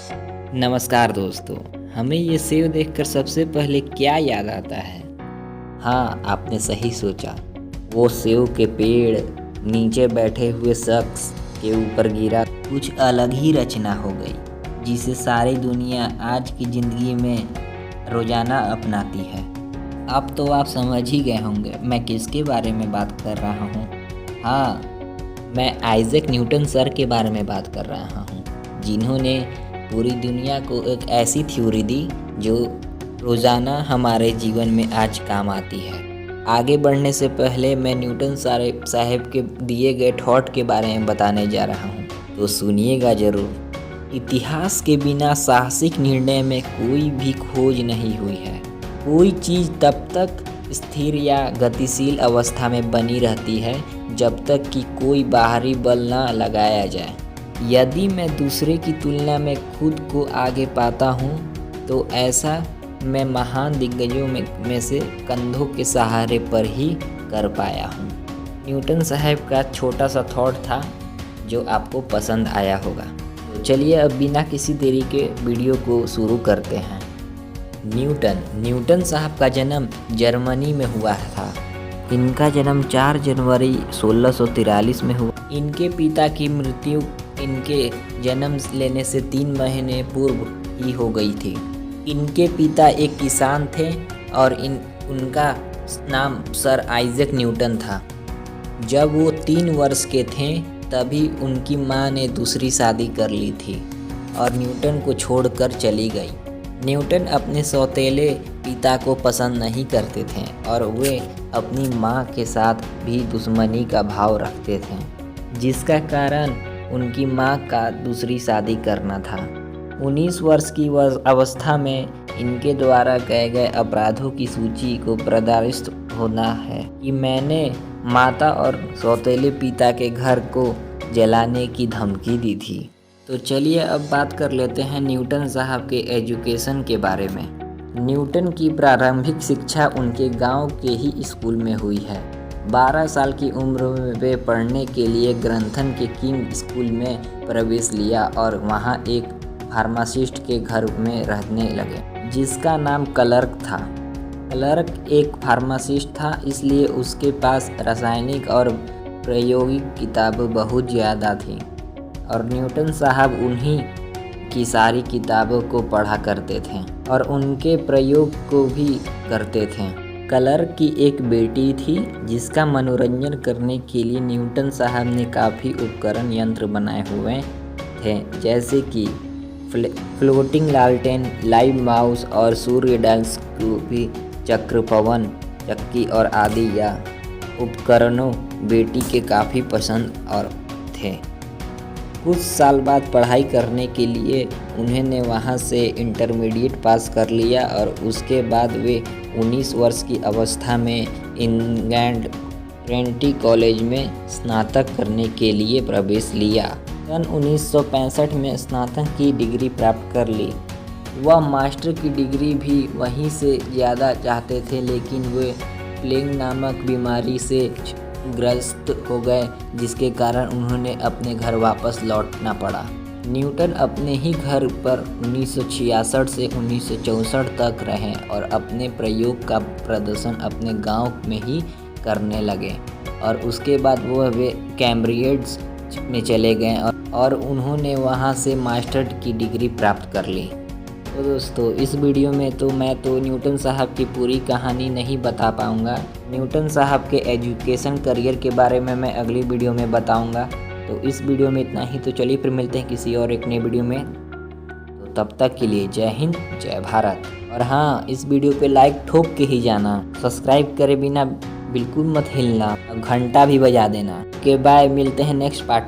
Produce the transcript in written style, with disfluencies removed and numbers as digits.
नमस्कार दोस्तों। हमें ये सेव देखकर सबसे पहले क्या याद आता है? हाँ, आपने सही सोचा। वो सेव के पेड़, नीचे बैठे हुए शख्स के ऊपर गिरा कुछ अलग ही रचना हो गई, जिसे सारी दुनिया आज की ज़िंदगी में रोज़ाना अपनाती है। अब तो आप समझ ही गए होंगे मैं किसके बारे में बात कर रहा हूँ। हाँ, मैं आइजैक न्यूटन सर के बारे में बात कर रहा हूँ, जिन्होंने पूरी दुनिया को एक ऐसी थ्योरी दी जो रोज़ाना हमारे जीवन में आज काम आती है। आगे बढ़ने से पहले मैं न्यूटन साहब के दिए गए थॉट के बारे में बताने जा रहा हूँ, तो सुनिएगा ज़रूर। इतिहास के बिना साहसिक निर्णय में कोई भी खोज नहीं हुई है। कोई चीज़ तब तक स्थिर या गतिशील अवस्था में बनी रहती है जब तक कि कोई बाहरी बल ना लगाया जाए। यदि मैं दूसरे की तुलना में खुद को आगे पाता हूँ तो ऐसा मैं महान दिग्गजों में से कंधों के सहारे पर ही कर पाया हूँ। न्यूटन साहब का छोटा सा थॉट था जो आपको पसंद आया होगा। तो चलिए अब बिना किसी देरी के वीडियो को शुरू करते हैं। न्यूटन साहब का जन्म जर्मनी में हुआ था। इनका जन्म 4 जनवरी 1643 में हुआ। इनके पिता की मृत्यु इनके जन्म लेने से 3 महीने पूर्व ही हो गई थी। इनके पिता एक किसान थे और उनका नाम सर आइजैक न्यूटन था। जब वो 3 वर्ष के थे तभी उनकी मां ने दूसरी शादी कर ली थी और न्यूटन को छोड़कर चली गई। न्यूटन अपने सौतेले पिता को पसंद नहीं करते थे और वे अपनी मां के साथ भी दुश्मनी का भाव रखते थे, जिसका कारण उनकी मां का दूसरी शादी करना था। 19 वर्ष की अवस्था में इनके द्वारा कहे गए अपराधों की सूची को प्रदर्शित होना है कि मैंने माता और सौतेले पिता के घर को जलाने की धमकी दी थी। तो चलिए अब बात कर लेते हैं न्यूटन साहब के एजुकेशन के बारे में। न्यूटन की प्रारंभिक शिक्षा उनके गांव के ही स्कूल में हुई है। 12 साल की उम्र में वे पढ़ने के लिए ग्रंथन के किंग स्कूल में प्रवेश लिया और वहां एक फार्मासिस्ट के घर में रहने लगे, जिसका नाम क्लर्क था। क्लर्क एक फार्मासिस्ट था, इसलिए उसके पास रासायनिक और प्रायोगिक किताबें बहुत ज़्यादा थीं और न्यूटन साहब उन्हीं की सारी किताबों को पढ़ा करते थे और उनके प्रयोग को भी करते थे। क्लर्क की एक बेटी थी जिसका मनोरंजन करने के लिए न्यूटन साहब ने काफ़ी उपकरण यंत्र बनाए हुए थे, जैसे कि फ्लोटिंग लालटेन, लाइव माउस और सूर्य डायस्कोपी, चक्र, पवन चक्की और आदि। या उपकरणों बेटी के काफ़ी पसंद और थे। कुछ साल बाद पढ़ाई करने के लिए उन्होंने वहां से इंटरमीडिएट पास कर लिया और उसके बाद वे 19 वर्ष की अवस्था में इंग्लैंड ट्रिनिटी कॉलेज में स्नातक करने के लिए प्रवेश लिया। सन 1965 में स्नातक की डिग्री प्राप्त कर ली। वह मास्टर की डिग्री भी वहीं से ज़्यादा चाहते थे, लेकिन वे प्लेग नामक बीमारी से ग्रस्त हो गए, जिसके कारण उन्होंने अपने घर वापस लौटना पड़ा। न्यूटन अपने ही घर पर 1966 से 1964 तक रहे और अपने प्रयोग का प्रदर्शन अपने गांव में ही करने लगे और उसके बाद वे कैम्ब्रिज में चले गए और उन्होंने वहां से मास्टर की डिग्री प्राप्त कर ली। तो दोस्तों, इस वीडियो में तो मैं न्यूटन साहब की पूरी कहानी नहीं बता पाऊँगा। न्यूटन साहब के एजुकेशन करियर के बारे में मैं अगली वीडियो में बताऊँगा। तो इस वीडियो में इतना ही। तो चलिए फिर मिलते हैं किसी और एक नए वीडियो में। तो तब तक के लिए जय हिंद, जय भारत। और हाँ, इस वीडियो पे लाइक ठोक के ही जाना, सब्सक्राइब करे बिना बिल्कुल मत हिलना, घंटा भी बजा देना। ओके बाय, मिलते हैं नेक्स्ट पार्ट।